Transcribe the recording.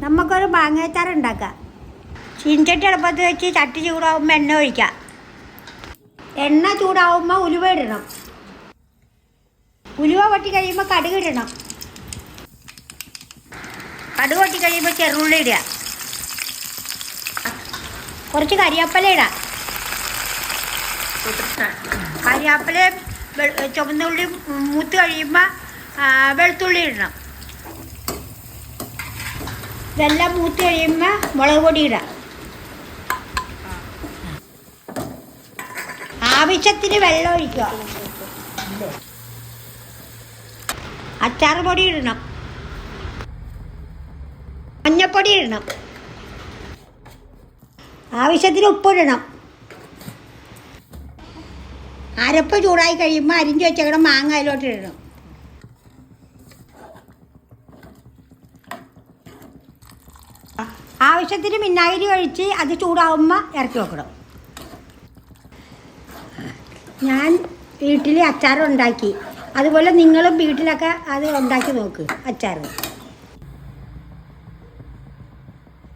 നമുക്കൊരു മാങ്ങാച്ചാറ് ഉണ്ടാക്കാം. ചീനച്ചട്ടി അടുപ്പത്ത് വെച്ച് ചട്ടി ചൂടാവുമ്പോൾ എണ്ണ ഒഴിക്കാം. എണ്ണ ചൂടാവുമ്പോൾ ഉലുവ ഇടണം. ഉലുവ പൊട്ടി കഴിയുമ്പോൾ കടുക് ഇടണം. കടുക് പൊട്ടി കഴിയുമ്പോൾ ചെറുള്ളി ഇടുക. കുറച്ച് കരിവേപ്പില ഇടാം. കരിവേപ്പില ചുവന്നുള്ളി മൂത്ത് കഴിയുമ്പോൾ വെളുത്തുള്ളി ഇടണം. ഇതെല്ലാം മൂത്ത് കഴിയുമ്പോൾ മുളക് പൊടി ഇടാം. ആവശ്യത്തിന് വെള്ളം ഒഴിക്കുക. അച്ചാർ പൊടി ഇടണം. മഞ്ഞപ്പൊടി ഇടണം. ആവശ്യത്തിന് ഉപ്പിടണം. അരപ്പ് ചൂടായി കഴിയുമ്പോൾ അരിഞ്ഞു വെച്ചേക്കണം മാങ്ങ അതിലോട്ട് ഇടണം. ആവശ്യത്തിന് വിനാഗിരി ഒഴിച്ച് അത് ചൂടാവുമ്പോൾ ഇറക്കി വെക്കണം. ഞാൻ വീട്ടിൽ അച്ചാർ ഉണ്ടാക്കി. അതുപോലെ നിങ്ങളും വീട്ടിലൊക്കെ അത് ഉണ്ടാക്കി നോക്ക് അച്ചാർ.